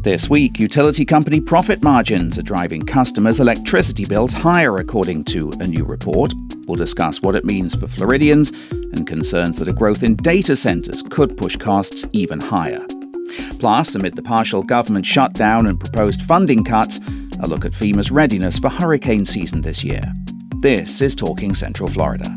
This week, utility company profit margins are driving customers' electricity bills higher, according to a new report. We'll discuss what it means for Floridians and concerns that a growth in data centres could push costs even higher. Plus, amid the partial government shutdown and proposed funding cuts, a look at FEMA's readiness for hurricane season this year. This is Talking Central Florida.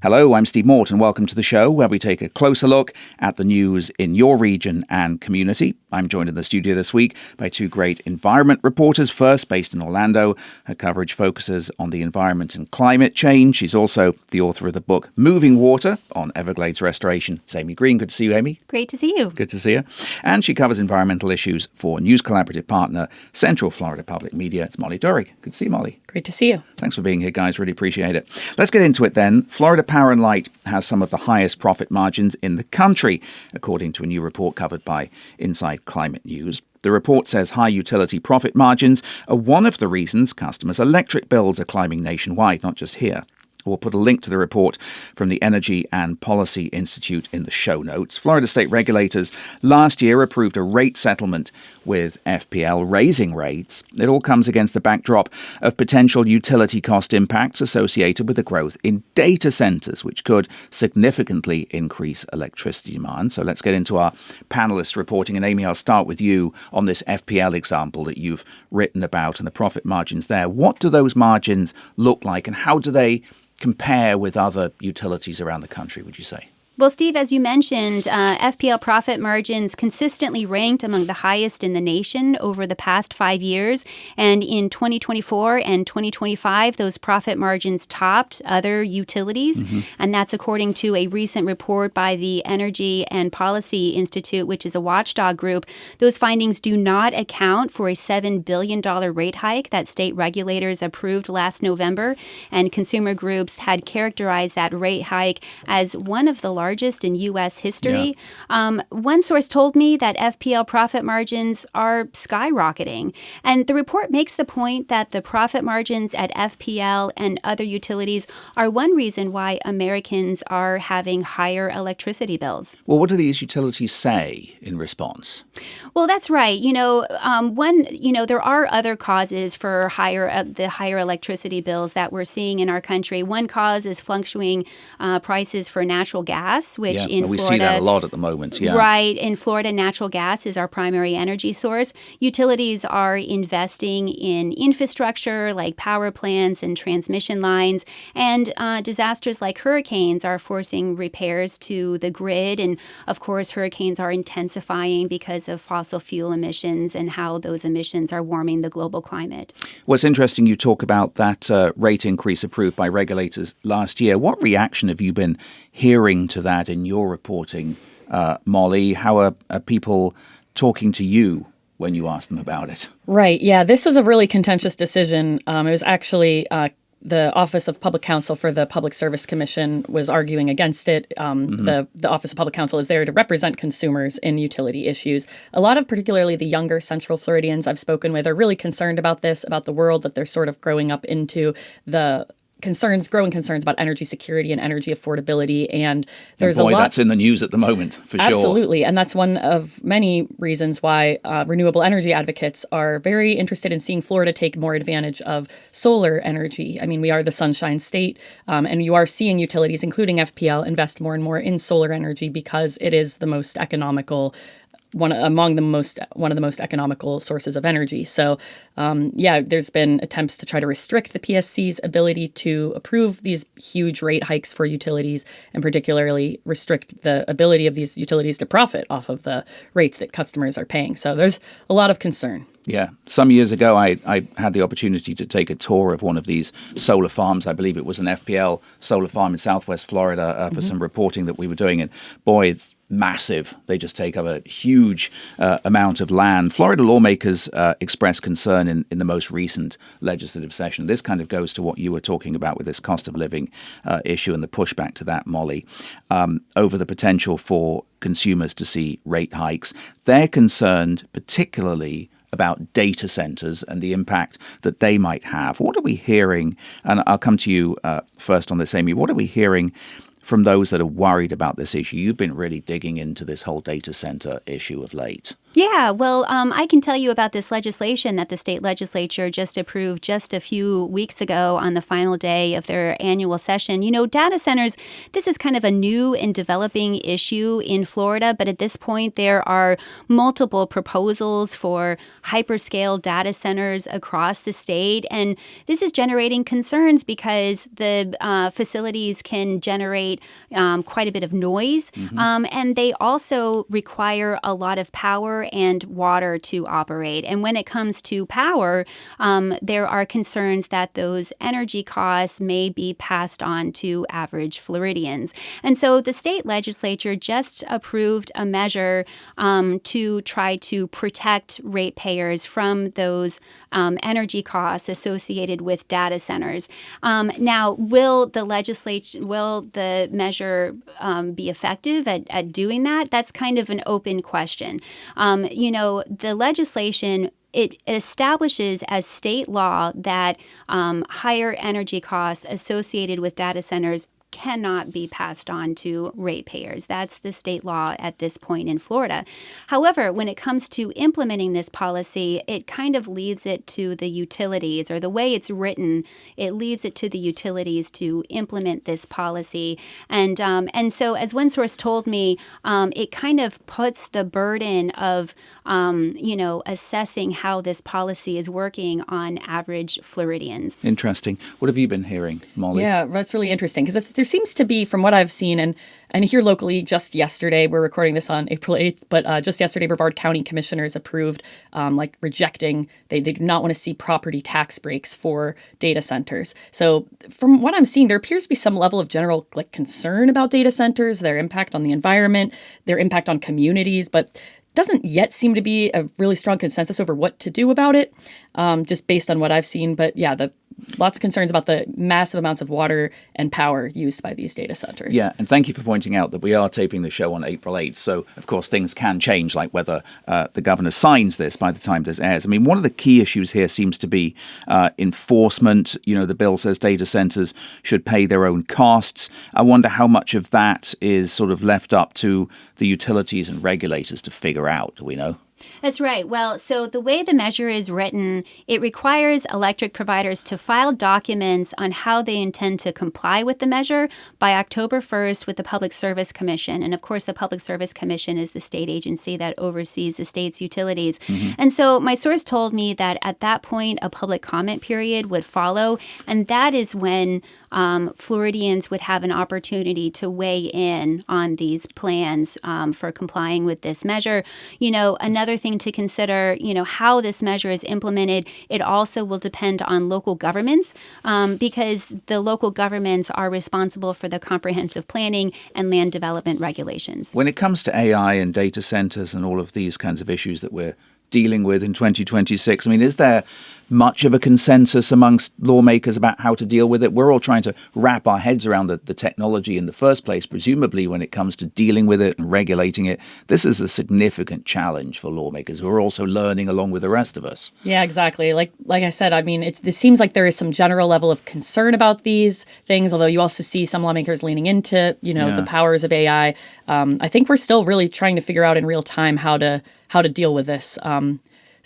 Hello, I'm Steve Mort, and welcome to the show where we take a closer look at the news in your region and community. I'm joined in the studio this week by two great environment reporters. First, based in Orlando, her coverage focuses on the environment and climate change. She's also the author of the book Moving Water on Everglades restoration. It's Amy Green. Good to see you, Amy. Great to see you. Good to see you. And she covers environmental issues for news collaborative partner Central Florida Public Media. It's Molly Duerig. Good to see you, Molly. Great to see you. Thanks for being here, guys. Really appreciate it. Let's get into it then. Florida Power and Light has some of the highest profit margins in the country, according to a new report covered by Inside Climate News. The report says high utility profit margins are one of the reasons customers' electric bills are climbing nationwide, not just here. We'll put a link to the report from the Energy and Policy Institute in the show notes. Florida state regulators last year approved a rate settlement with FPL, raising rates. It all comes against the backdrop of potential utility cost impacts associated with the growth in data centers, which could significantly increase electricity demand. So let's get into our panelists reporting. And Amy, I'll start with you on this FPL example that you've written about and the profit margins there. What do those margins look like, and how do they compare with other utilities around the country, would you say? Well, Steve, as you mentioned, FPL profit margins consistently ranked among the highest in the nation over the past 5 years. And in 2024 and 2025, those profit margins topped other utilities. And that's according to a recent report by the Energy and Policy Institute, which is a watchdog group. Those findings do not account for a $7 billion rate hike that state regulators approved last November. And consumer groups had characterized that rate hike as one of the largest in U.S. history. Yeah. One source told me that FPL profit margins are skyrocketing. And the report makes the point that the profit margins at FPL and other utilities are one reason why Americans are having higher electricity bills. Well, what do these utilities say in response? Well, that's right. There are other causes for the higher electricity bills that we're seeing in our country. One cause is fluctuating prices for natural gas, which in Florida, we see that a lot at the moment. Yeah. Right. In Florida, natural gas is our primary energy source. Utilities are investing in infrastructure like power plants and transmission lines, and disasters like hurricanes are forcing repairs to the grid. And of course, hurricanes are intensifying because of fossil fuel emissions and how those emissions are warming the global climate. Well, it's interesting you talk about that rate increase approved by regulators last year. What reaction have you been hearing to that in your reporting, Molly? How are people talking to you when you ask them about it? Right. Yeah, this was a really contentious decision. It was actually the Office of Public Counsel for the Public Service Commission was arguing against it. The Office of Public Counsel is there to represent consumers in utility issues. A lot of particularly the younger Central Floridians I've spoken with are really concerned about this, about the world that they're sort of growing up into, the growing concerns about energy security and energy affordability. And there's a lot that's in the news at the moment, for sure. Absolutely. And that's one of many reasons why renewable energy advocates are very interested in seeing Florida take more advantage of solar energy. I mean, we are the Sunshine State, and you are seeing utilities, including FPL, invest more and more in solar energy because it is the most economical one of the most economical sources of energy. So, there's been attempts to try to restrict the PSC's ability to approve these huge rate hikes for utilities, and particularly restrict the ability of these utilities to profit off of the rates that customers are paying. So there's a lot of concern. Yeah. Some years ago, I had the opportunity to take a tour of one of these solar farms. I believe it was an FPL solar farm in Southwest Florida for some reporting that we were doing. And boy, it's massive. They just take up a huge amount of land. Florida lawmakers expressed concern in the most recent legislative session. This kind of goes to what you were talking about with this cost of living issue and the pushback to that, Molly, over the potential for consumers to see rate hikes. They're concerned particularly about data centers and the impact that they might have. What are we hearing? And I'll come to you first on this, Amy. What are we hearing from those that are worried about this issue? You've been really digging into this whole data center issue of late. Yeah, well, I can tell you about this legislation that the state legislature just approved just a few weeks ago on the final day of their annual session. You know, data centers, this is kind of a new and developing issue in Florida, but at this point there are multiple proposals for hyperscale data centers across the state. And this is generating concerns because the facilities can generate quite a bit of noise, and they also require a lot of power and water to operate. And when it comes to power, there are concerns that those energy costs may be passed on to average Floridians. And so the state legislature just approved a measure to try to protect ratepayers from those energy costs associated with data centers. Now, will the measure be effective at doing that? That's kind of an open question. The legislation, it establishes as state law that higher energy costs associated with data centers cannot be passed on to ratepayers. That's the state law at this point in Florida. However, when it comes to implementing this policy, it kind of leaves it to the utilities, or the way it's written, it leaves it to the utilities to implement this policy. And so, as one source told me, it kind of puts the burden of assessing how this policy is working on average Floridians. Interesting. What have you been hearing, Molly? Yeah, that's really interesting because there seems to be, from what I've seen, and here locally, just yesterday, we're recording this on April 8th, but just yesterday, Brevard County commissioners approved, rejecting, they do not want to see property tax breaks for data centers. So from what I'm seeing, there appears to be some level of general concern about data centers, their impact on the environment, their impact on communities, but doesn't yet seem to be a really strong consensus over what to do about it, just based on what I've seen. But yeah, lots of concerns about the massive amounts of water and power used by these data centers. Yeah, and thank you for pointing out that we are taping the show on April 8th. So, of course, things can change, like whether the governor signs this by the time this airs. I mean, one of the key issues here seems to be enforcement. You know, the bill says data centers should pay their own costs. I wonder how much of that is sort of left up to the utilities and regulators to figure out. Do we know? That's right. Well, so the way the measure is written, it requires electric providers to file documents on how they intend to comply with the measure by October 1st with the Public Service Commission. And of course, the Public Service Commission is the state agency that oversees the state's utilities. And so my source told me that at that point, a public comment period would follow. And that is when Floridians would have an opportunity to weigh in on these plans for complying with this measure. You know, another thing to consider, how this measure is implemented, it also will depend on local governments because the local governments are responsible for the comprehensive planning and land development regulations. When it comes to AI and data centers and all of these kinds of issues that we're dealing with in 2026, I mean, is there much of a consensus amongst lawmakers about how to deal with it? We're all trying to wrap our heads around the technology in the first place, presumably when it comes to dealing with it and regulating it. This is a significant challenge for lawmakers who are also learning along with the rest of us. Yeah, exactly. Like I said, I mean, it seems like there is some general level of concern about these things, although you also see some lawmakers leaning into, the powers of AI. I think we're still really trying to figure out in real time how to deal with this.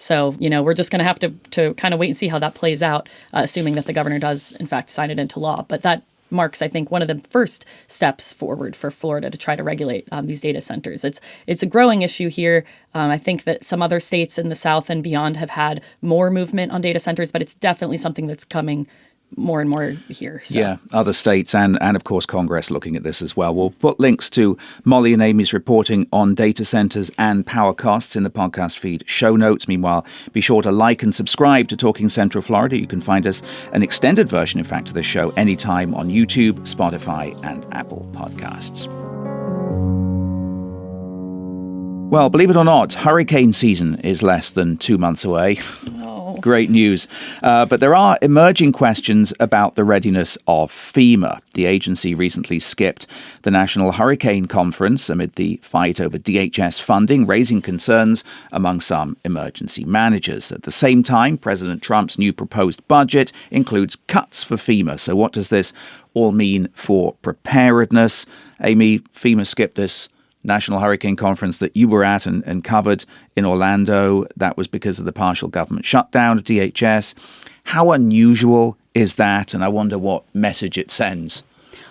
So, we're just going to have to kind of wait and see how that plays out, assuming that the governor does, in fact, sign it into law. But that marks, I think, one of the first steps forward for Florida to try to regulate these data centers. It's a growing issue here. I think that some other states in the South and beyond have had more movement on data centers, but it's definitely something that's coming more and more here. So. Yeah, other states and of course Congress looking at this as well. We'll put links to Molly and Amy's reporting on data centers and power costs in the podcast feed show notes. Meanwhile, be sure to like and subscribe to Talking Central Florida. You can find us an extended version, in fact, of this show anytime on YouTube, Spotify, and Apple Podcasts. Well, believe it or not, hurricane season is less than 2 months away. Great news. But there are emerging questions about the readiness of FEMA. The agency recently skipped the National Hurricane Conference amid the fight over DHS funding, raising concerns among some emergency managers. At the same time, President Trump's new proposed budget includes cuts for FEMA. So what does this all mean for preparedness? Amy, FEMA skipped this National Hurricane Conference that you were at and covered in Orlando. That was because of the partial government shutdown of DHS. How unusual is that? And I wonder what message it sends.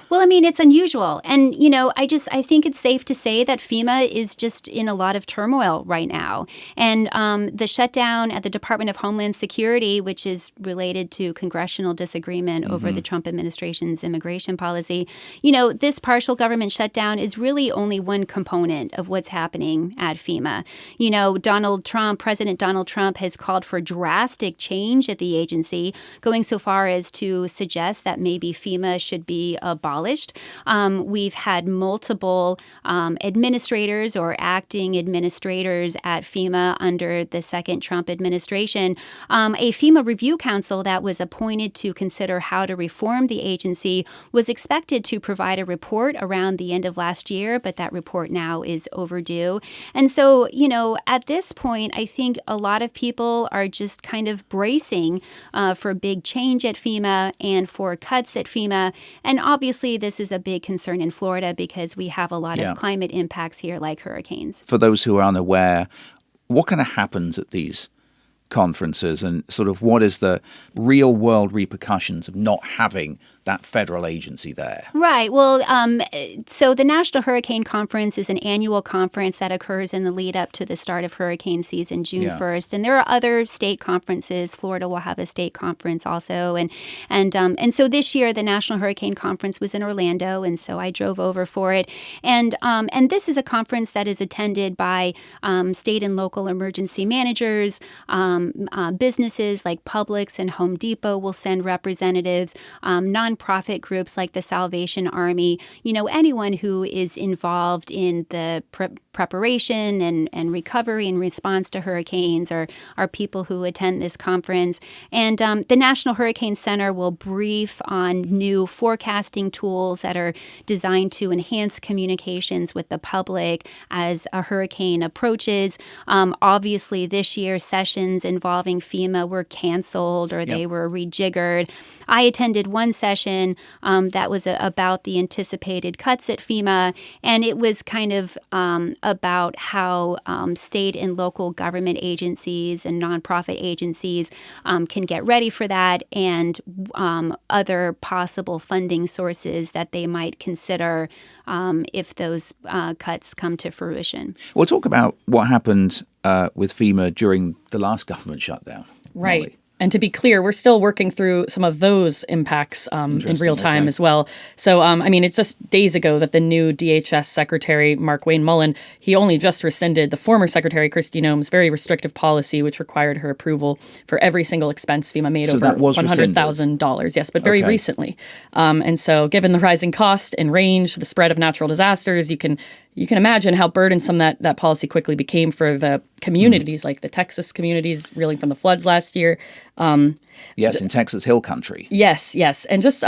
Well, I mean, it's unusual. And, you know, I think it's safe to say that FEMA is just in a lot of turmoil right now. And the shutdown at the Department of Homeland Security, which is related to congressional disagreement over the Trump administration's immigration policy, you know, this partial government shutdown is really only one component of what's happening at FEMA. You know, President Donald Trump has called for drastic change at the agency, going so far as to suggest that maybe FEMA should be abolished. We've had multiple administrators or acting administrators at FEMA under the second Trump administration. A FEMA review council that was appointed to consider how to reform the agency was expected to provide a report around the end of last year, but that report now is overdue. And so, you know, at this point, I think a lot of people are just kind of bracing for big change at FEMA and for cuts at FEMA. And obviously, this is a big concern in Florida because we have a lot of climate impacts here, like hurricanes. For those who are unaware, what kind of happens at these conferences and sort of what is the real world repercussions of not having that federal agency there? Right. Well, so the National Hurricane Conference is an annual conference that occurs in the lead up to the start of hurricane season, June 1st. And there are other state conferences. Florida will have a state conference also. And so this year, the National Hurricane Conference was in Orlando. And so I drove over for it. And this is a conference that is attended by state and local emergency managers. Businesses like Publix and Home Depot will send representatives. Nonprofit groups like the Salvation Army, you know, anyone who is involved in the preparation and recovery and response to hurricanes are people who attend this conference. And the National Hurricane Center will brief on new forecasting tools that are designed to enhance communications with the public as a hurricane approaches. Obviously, this year, sessions involving FEMA were canceled or they were rejiggered. I attended one session that was about the anticipated cuts at FEMA, and it was kind of about how state and local government agencies and nonprofit agencies can get ready for that and other possible funding sources that they might consider if those cuts come to fruition. We'll talk about what happened with FEMA during the last government shutdown. Right. Molly. And to be clear, we're still working through some of those impacts in real time as well. So, I mean, it's just days ago that the new DHS Secretary, Mark Wayne Mullen, he only just rescinded the former Secretary, Kristi Noem's very restrictive policy, which required her approval for every single expense FEMA made over $100,000. Yes, but very recently. And so given the rising cost and range, the spread of natural disasters, you can imagine how burdensome that policy quickly became for the communities, like the Texas communities reeling from the floods last year. Yes, in Texas Hill Country. Yes. And just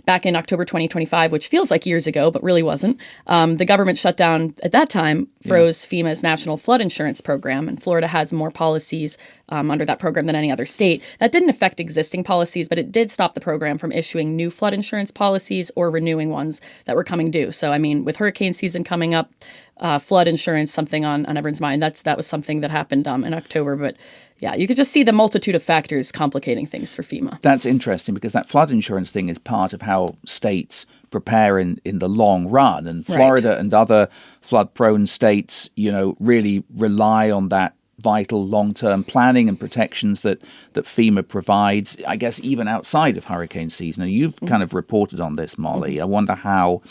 back in October 2025, which feels like years ago, but really wasn't, the government shutdown at that time froze FEMA's National Flood Insurance Program, and Florida has more policies under that program than any other state. That didn't affect existing policies, but it did stop the program from issuing new flood insurance policies or renewing ones that were coming due. So, I mean, with hurricane season coming up, flood insurance, something on everyone's mind. That was something that happened in October, but yeah, you could just see the multitude of factors complicating things for FEMA. That's interesting because that flood insurance thing is part of how states prepare in the long run. And Florida and other flood-prone states, you know, really rely on that vital long-term planning and protections that FEMA provides, I guess, even outside of hurricane season. And you've kind of reported on this, Molly. I wonder how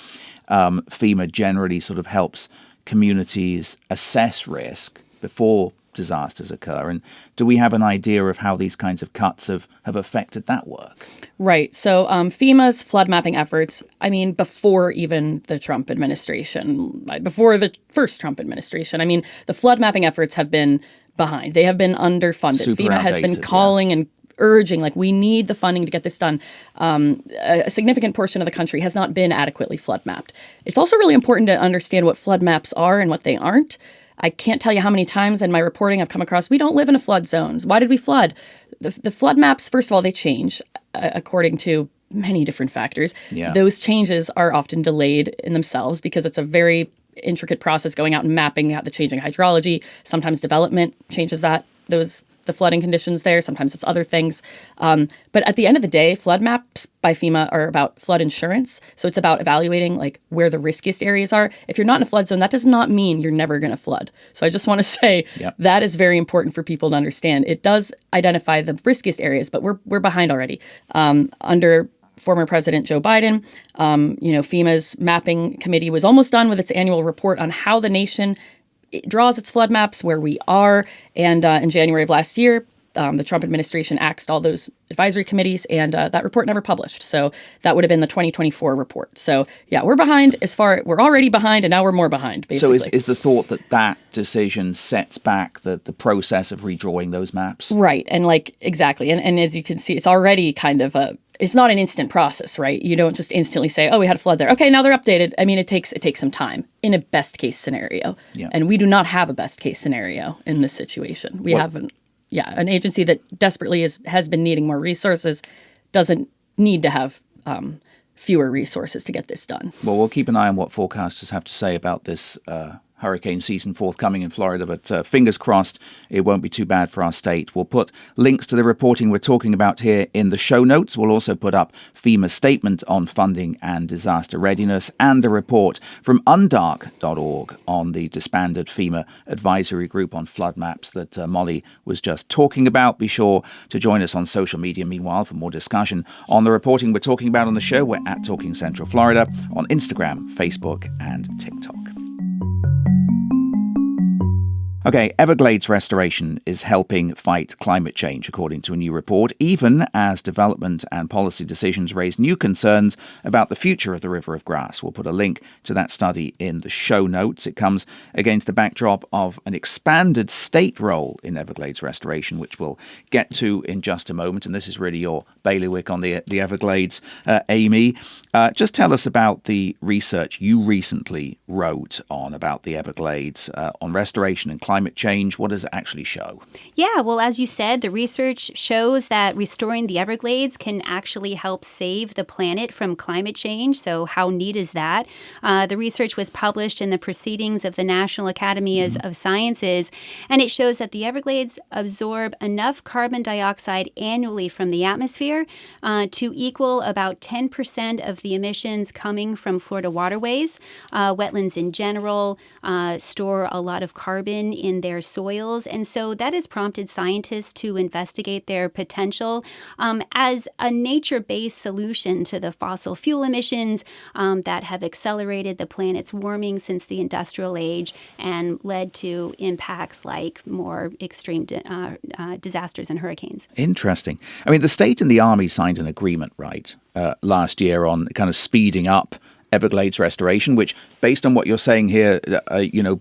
FEMA generally sort of helps communities assess risk before disasters occur, and do we have an idea of how these kinds of cuts have affected that work? Right. So FEMA's flood mapping efforts, I mean, before even the Trump administration, before the first Trump administration, I mean, the flood mapping efforts have been behind. They have been underfunded. FEMA has been calling and urging, like, we need the funding to get this done. A significant portion of the country has not been adequately flood mapped. It's also really important to understand what flood maps are and what they aren't. I can't tell you how many times in my reporting I've come across, we don't live in a flood zone. Why did we flood? The flood maps, first of all, they change according to many different factors. Yeah. Those changes are often delayed in themselves because it's a very intricate process going out and mapping out the changing hydrology. Sometimes development changes the flooding conditions there. Sometimes it's other things. But at the end of the day, flood maps by FEMA are about flood insurance. So it's about evaluating like where the riskiest areas are. If you're not in a flood zone, that does not mean you're never going to flood. So I just want to say that is very important for people to understand. It does identify the riskiest areas, but we're behind already. Under former President Joe Biden, FEMA's mapping committee was almost done with its annual report on how the nation it draws its flood maps, where we are. And in January of last year, the Trump administration axed all those advisory committees, and that report never published. So that would have been the 2024 report. So yeah, we're behind we're already behind, and now we're more behind, basically. So is the thought that decision sets back the process of redrawing those maps? Right. And exactly. And as you can see, it's already kind of it's not an instant process, right? You don't just instantly say, oh, we had a flood there. Okay, now they're updated. I mean, it takes some time in a best case scenario. Yeah. And we do not have a best case scenario in this situation. We have an agency that desperately has been needing more resources, doesn't need to have fewer resources to get this done. Well, we'll keep an eye on what forecasters have to say about this hurricane season forthcoming in Florida, but fingers crossed it won't be too bad for our state. We'll put links to the reporting we're talking about here in the show notes. We'll also put up FEMA's statement on funding and disaster readiness and the report from undark.org on the disbanded FEMA advisory group on flood maps that Molly was just talking about. Be sure to join us on social media, meanwhile, for more discussion on the reporting we're talking about on the show. We're at Talking Central Florida on Instagram, Facebook, and TikTok. Okay, Everglades restoration is helping fight climate change, according to a new report, even as development and policy decisions raise new concerns about the future of the River of Grass. We'll put a link to that study in the show notes. It comes against the backdrop of an expanded state role in Everglades restoration, which we'll get to in just a moment. And this is really your bailiwick on the Everglades, Amy. Just tell us about the research you recently wrote about the Everglades, on restoration and climate change. What does it actually show? Yeah, well, as you said, the research shows that restoring the Everglades can actually help save the planet from climate change. So how neat is that? The research was published in the Proceedings of the National Academy of Sciences, and it shows that the Everglades absorb enough carbon dioxide annually from the atmosphere to equal about 10% of the emissions coming from Florida waterways. Wetlands in general store a lot of carbon in their soils, and so that has prompted scientists to investigate their potential as a nature-based solution to the fossil fuel emissions that have accelerated the planet's warming since the industrial age and led to impacts like more extreme disasters and hurricanes. Interesting. I mean, the state and the Army signed an agreement, right, last year on kind of speeding up Everglades restoration, which, based on what you're saying here,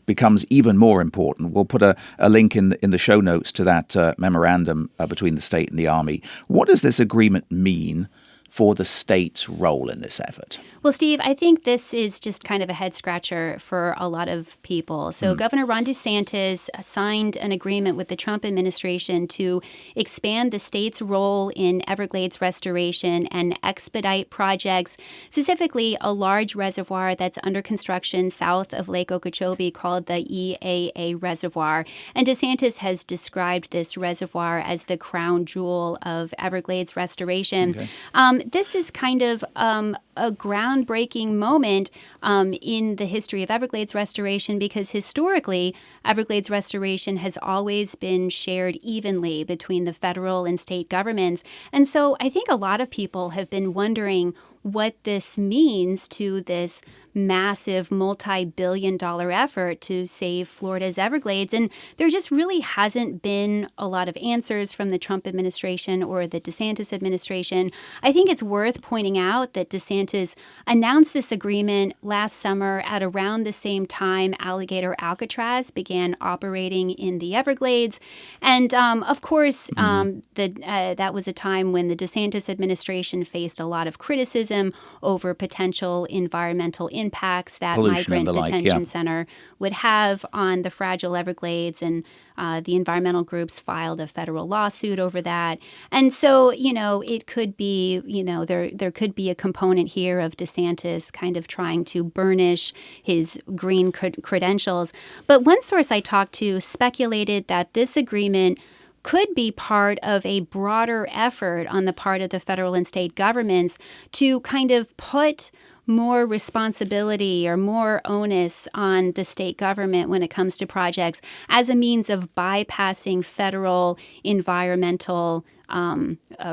becomes even more important. We'll put a link in the show notes to that memorandum between the state and the Army. What does this agreement mean for the state's role in this effort? Well, Steve, I think this is just kind of a head scratcher for a lot of people. So Governor Ron DeSantis signed an agreement with the Trump administration to expand the state's role in Everglades restoration and expedite projects, specifically a large reservoir that's under construction south of Lake Okeechobee called the EAA Reservoir. And DeSantis has described this reservoir as the crown jewel of Everglades restoration. Okay. This is kind of a groundbreaking moment in the history of Everglades restoration because historically, Everglades restoration has always been shared evenly between the federal and state governments. And so I think a lot of people have been wondering what this means to this massive multi-billion-dollar effort to save Florida's Everglades. And there just really hasn't been a lot of answers from the Trump administration or the DeSantis administration. I think it's worth pointing out that DeSantis announced this agreement last summer at around the same time alligator Alcatraz began operating in the Everglades. And of course, that was a time when the DeSantis administration faced a lot of criticism over potential environmental impacts that pollution migrant detention center would have on the fragile Everglades, and the environmental groups filed a federal lawsuit over that. And so, it could be, there could be a component hear of DeSantis kind of trying to burnish his green credentials. But one source I talked to speculated that this agreement could be part of a broader effort on the part of the federal and state governments to kind of put more responsibility or more onus on the state government when it comes to projects as a means of bypassing federal environmental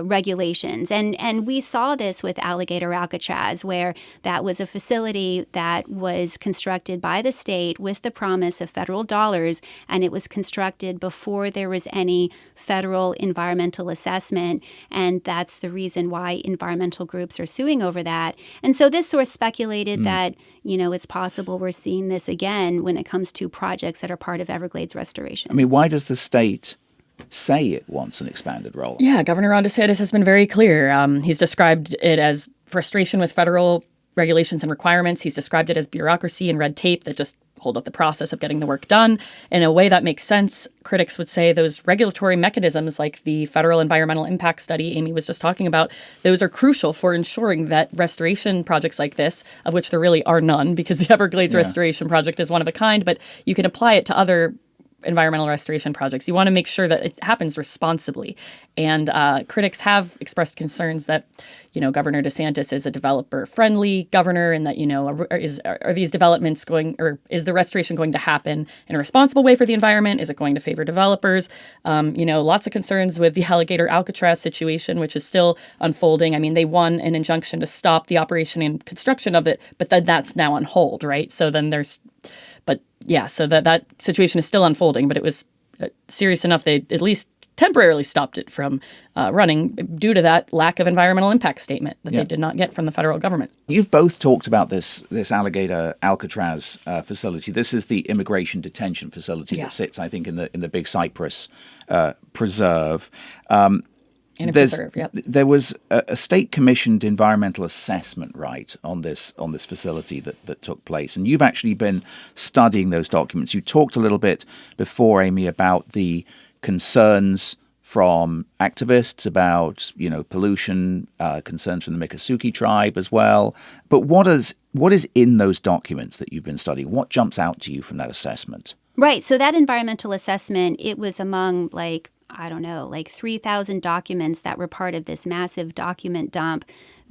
regulations. And we saw this with Alligator Alcatraz, where that was a facility that was constructed by the state with the promise of federal dollars, and it was constructed before there was any federal environmental assessment. And that's the reason why environmental groups are suing over that. And so this source speculated that, it's possible we're seeing this again when it comes to projects that are part of Everglades restoration. I mean, why does the state say it wants an expanded role? Yeah, Governor Ron DeSantis has been very clear. He's described it as frustration with federal regulations and requirements. He's described it as bureaucracy and red tape that just hold up the process of getting the work done. In a way that makes sense, critics would say those regulatory mechanisms like the Federal Environmental Impact Study Amy was just talking about, those are crucial for ensuring that restoration projects like this, of which there really are none because the Everglades Restoration Project is one of a kind, but you can apply it to other environmental restoration projects. You want to make sure that it happens responsibly. And critics have expressed concerns that, Governor DeSantis is a developer-friendly governor and that, are these developments is the restoration going to happen in a responsible way for the environment? Is it going to favor developers? Lots of concerns with the Alligator Alcatraz situation, which is still unfolding. I mean, they won an injunction to stop the operation and construction of it, but then that's now on hold, right? So then so that situation is still unfolding, but it was serious enough they at least temporarily stopped it from running due to that lack of environmental impact statement that they did not get from the federal government. You've both talked about this Alligator Alcatraz facility. This is the immigration detention facility that sits, I think, in the Big Cypress Preserve. There was a state-commissioned environmental assessment, right, on this facility that took place. And you've actually been studying those documents. You talked a little bit before, Amy, about the concerns from activists about, pollution, concerns from the Miccosukee tribe as well. But what is in those documents that you've been studying? What jumps out to you from that assessment? Right. So that environmental assessment, it was among 3,000 documents that were part of this massive document dump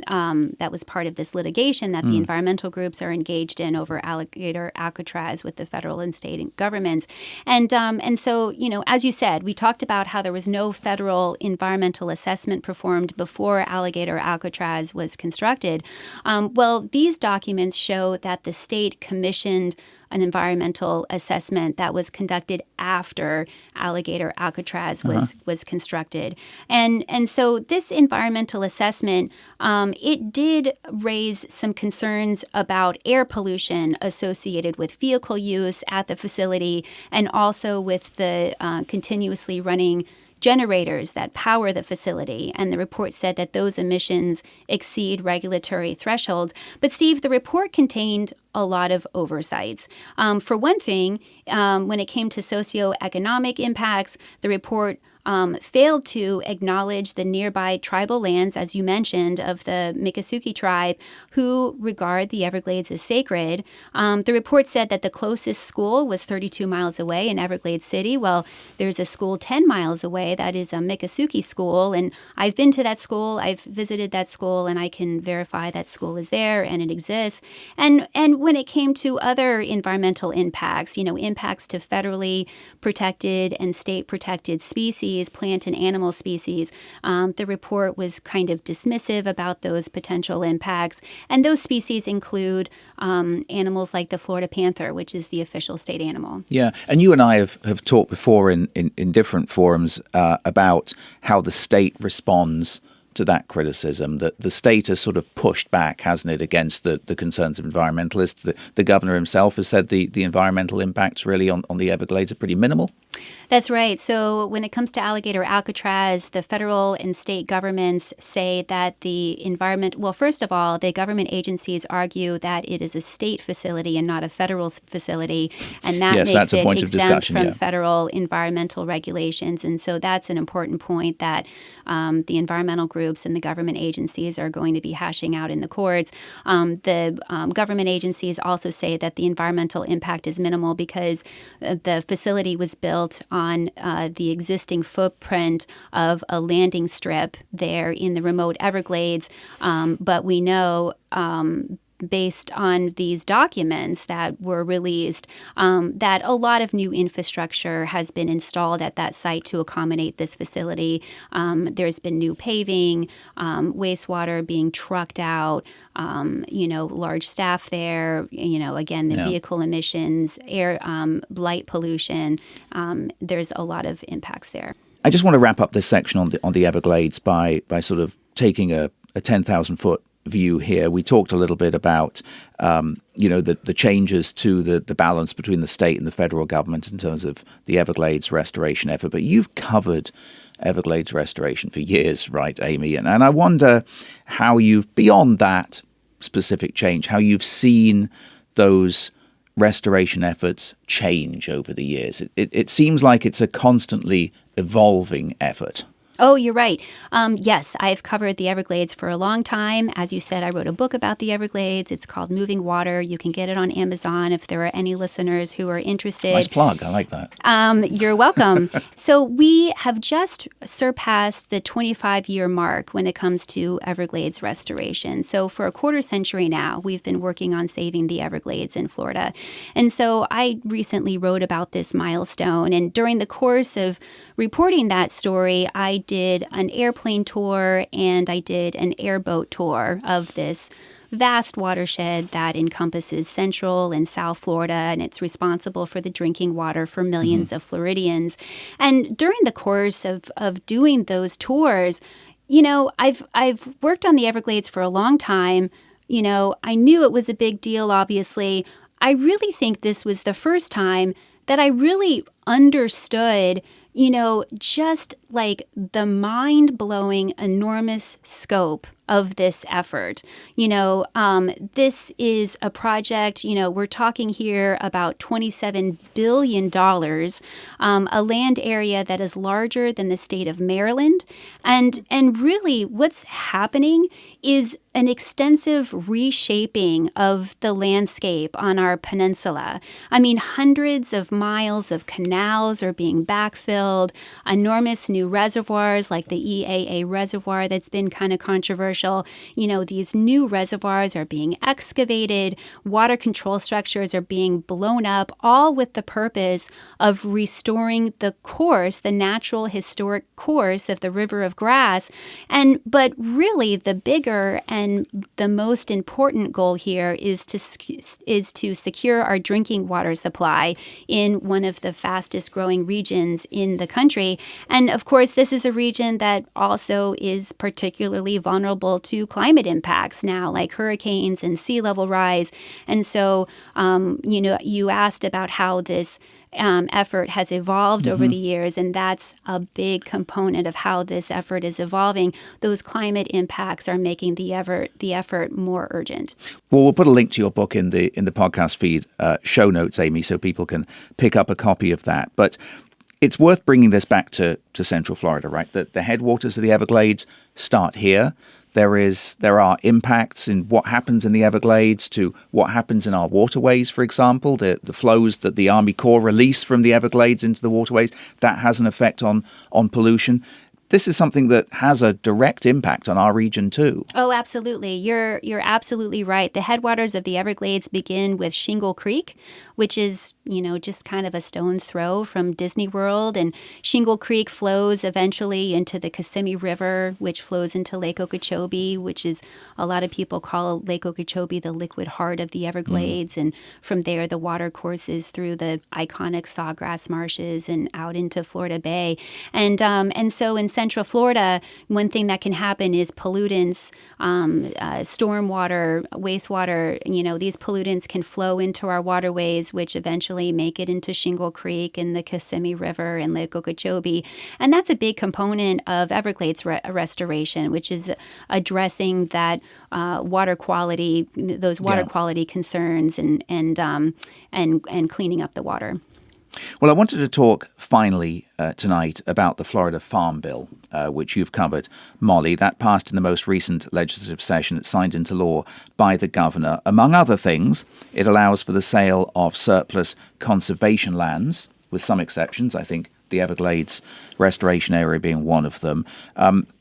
that was part of this litigation that the environmental groups are engaged in over Alligator Alcatraz with the federal and state governments. And so, as you said, we talked about how there was no federal environmental assessment performed before Alligator Alcatraz was constructed. Well, these documents show that the state commissioned an environmental assessment that was conducted after Alligator Alcatraz was constructed. And so this environmental assessment, it did raise some concerns about air pollution associated with vehicle use at the facility and also with the continuously running generators that power the facility. And the report said that those emissions exceed regulatory thresholds. But Steve, the report contained a lot of oversights. For one thing, when it came to socioeconomic impacts, the report failed to acknowledge the nearby tribal lands, as you mentioned, of the Miccosukee tribe, who regard the Everglades as sacred. The report said that the closest school was 32 miles away in Everglades City. Well, there's a school 10 miles away that is a Miccosukee school, and I've been to that school, I've visited that school, and I can verify that school is there and it exists. And when it came to other environmental impacts, impacts to federally protected and state protected species, plant and animal species, the report was kind of dismissive about those potential impacts. And those species include animals like the Florida panther, which is the official state animal. Yeah, and you and I have talked before in different forums about how the state responds to that criticism, that the state has sort of pushed back, hasn't it, against the concerns of environmentalists. The governor himself has said the environmental impacts really on the Everglades are pretty minimal. That's right. So when it comes to alligator Alcatraz, the federal and state governments say that the environment, well, first of all, the government agencies argue that it is a state facility and not a federal facility, and that Yes, makes that's a it point of exempt discussion, from yeah. federal environmental regulations. And so that's an important point that the environmental groups and the government agencies are going to be hashing out in the courts. The government agencies also say that the environmental impact is minimal because the facility was built on the existing footprint of a landing strip there in the remote Everglades. But we know based on these documents that were released, that a lot of new infrastructure has been installed at that site to accommodate this facility. There's been new paving, wastewater being trucked out, large staff there, again, the vehicle emissions, air, light pollution. There's a lot of impacts there. I just want to wrap up this section on the Everglades by sort of taking a 10,000-foot view here. We talked a little bit about the changes to the balance between the state and the federal government in terms of the Everglades restoration effort. But you've covered Everglades restoration for years, right, Amy? And I wonder how beyond that specific change, how you've seen those restoration efforts change over the years. It seems like it's a constantly evolving effort. Oh, you're right. Yes, I've covered the Everglades for a long time. As you said, I wrote a book about the Everglades. It's called Moving Water. You can get it on Amazon if there are any listeners who are interested. Nice plug. I like that. You're welcome. So we have just surpassed the 25-year mark when it comes to Everglades restoration. So for a quarter century now, we've been working on saving the Everglades in Florida. And so I recently wrote about this milestone. And during the course of reporting that story, I did an airplane tour and I did an airboat tour of this vast watershed that encompasses Central and South Florida, and it's responsible for the drinking water for millions of Floridians. And during the course of doing those tours, I've worked on the Everglades for a long time. I knew it was a big deal, obviously. I really think this was the first time that I really understood just like the mind-blowing, enormous scope of this effort. This is a project, we're talking here about $27 billion, a land area that is larger than the state of Maryland. And really what's happening is an extensive reshaping of the landscape on our peninsula. I mean, hundreds of miles of canals are being backfilled, enormous new reservoirs like the EAA reservoir that's been kind of controversial. These new reservoirs are being excavated, water control structures are being blown up, all with the purpose of restoring the course, the natural historic course of the River of Grass. But really the bigger and the most important goal here is to secure our drinking water supply in one of the fastest growing regions in the country. And of course, this is a region that also is particularly vulnerable to climate impacts now, like hurricanes and sea level rise. And so, you asked about how this effort has evolved over the years, and that's a big component of how this effort is evolving. Those climate impacts are making the effort more urgent. Well, we'll put a link to your book in the podcast feed, show notes, Amy, so people can pick up a copy of that. But it's worth bringing this back to Central Florida, right? The headwaters of the Everglades start here. There are impacts in what happens in the Everglades to what happens in our waterways, for example, the flows that the Army Corps release from the Everglades into the waterways. That has an effect on pollution. This is something that has a direct impact on our region too. Oh, absolutely. You're absolutely right. The headwaters of the Everglades begin with Shingle Creek, which is, just kind of a stone's throw from Disney World. And Shingle Creek flows eventually into the Kissimmee River, which flows into Lake Okeechobee, which is, a lot of people call Lake Okeechobee the liquid heart of the Everglades. And from there, the water courses through the iconic sawgrass marshes and out into Florida Bay. And so in Central Florida, one thing that can happen is pollutants, stormwater, wastewater. These pollutants can flow into our waterways, which eventually make it into Shingle Creek and the Kissimmee River and Lake Okeechobee. And that's a big component of Everglades restoration, which is addressing that water quality, those water quality concerns, and cleaning up the water. Well, I wanted to talk finally tonight about the Florida Farm Bill, which you've covered, Molly. That passed in the most recent legislative session. It's signed into law by the governor. Among other things, it allows for the sale of surplus conservation lands, with some exceptions. I think the Everglades restoration area being one of them.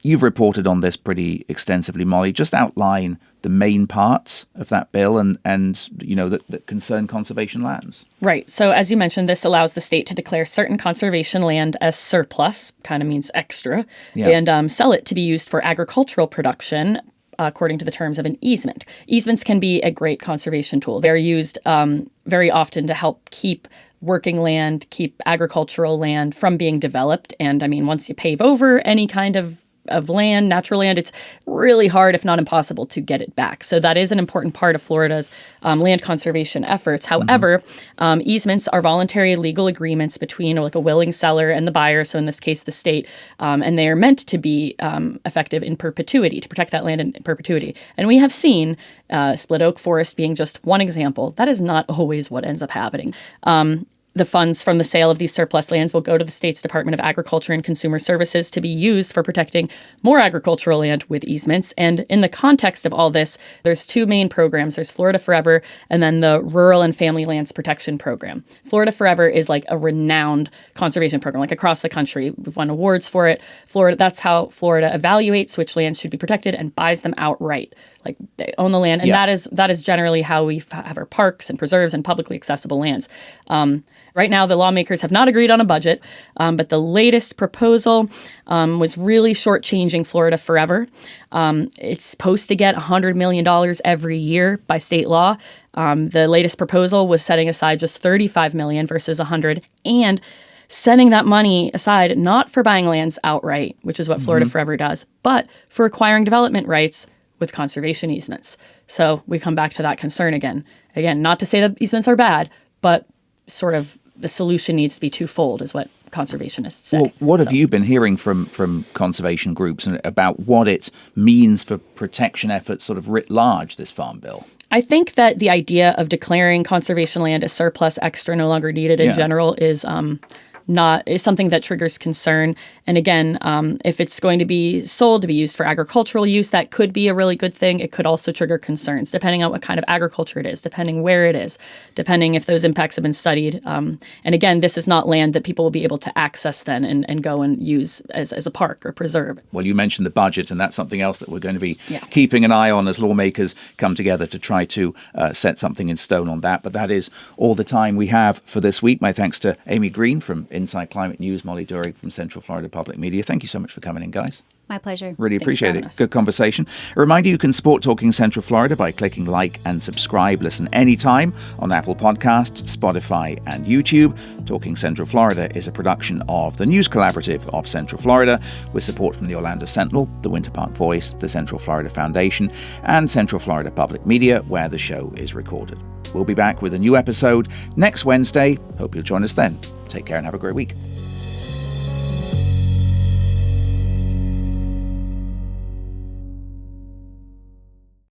You've reported on this pretty extensively, Molly. Just outline the main parts of that bill and that concern conservation lands. Right. So as you mentioned, this allows the state to declare certain conservation land as surplus, kind of means extra, and sell it to be used for agricultural production according to the terms of an easement. Easements can be a great conservation tool. They're used very often to help keep working land, keep agricultural land from being developed. And I mean, once you pave over any kind of land, natural land, it's really hard, if not impossible, to get it back. So that is an important part of Florida's land conservation efforts. However, easements are voluntary legal agreements between like a willing seller and the buyer, so in this case, the state, and they are meant to be effective in perpetuity, to protect that land in perpetuity. And we have seen split oak forest being just one example. That is not always what ends up happening. The funds from the sale of these surplus lands will go to the state's Department of Agriculture and Consumer Services to be used for protecting more agricultural land with easements. And in the context of all this, there's two main programs. There's Florida Forever and then the Rural and Family Lands Protection Program. Florida Forever is like a renowned conservation program, like across the country. We've won awards for it. That's how Florida evaluates which lands should be protected and buys them outright. Like they own the land. And that is generally how we have our parks and preserves and publicly accessible lands. Right now, the lawmakers have not agreed on a budget, but the latest proposal was really shortchanging Florida Forever. It's supposed to get $100 million every year by state law. The latest proposal was setting aside just $35 million versus $100, and setting that money aside not for buying lands outright, which is what Florida Forever does, but for acquiring development rights with conservation easements. So we come back to that concern again. Again, not to say that easements are bad, but sort of the solution needs to be twofold, is what conservationists say. Well, what have you been hearing from conservation groups about what it means for protection efforts sort of writ large, this farm bill? I think that the idea of declaring conservation land as surplus, extra, no longer needed in general is something that triggers concern. And again, if it's going to be sold to be used for agricultural use, that could be a really good thing. It could also trigger concerns, depending on what kind of agriculture it is, depending where it is, depending if those impacts have been studied. And again, this is not land that people will be able to access then and go and use as a park or preserve. Well, you mentioned the budget, and that's something else that we're going to be keeping an eye on as lawmakers come together to try to set something in stone on that. But that is all the time we have for this week. My thanks to Amy Green from Inside Climate News, Molly Duerig from Central Florida Public Media. Thank you so much for coming in, guys. My pleasure. Really appreciate it. Us. Good conversation. A reminder, you can support Talking Central Florida by clicking like and subscribe. Listen anytime on Apple Podcasts, Spotify and YouTube. Talking Central Florida is a production of the News Collaborative of Central Florida with support from the Orlando Sentinel, the Winter Park Voice, the Central Florida Foundation and Central Florida Public Media, where the show is recorded. We'll be back with a new episode next Wednesday. Hope you'll join us then. Take care and have a great week.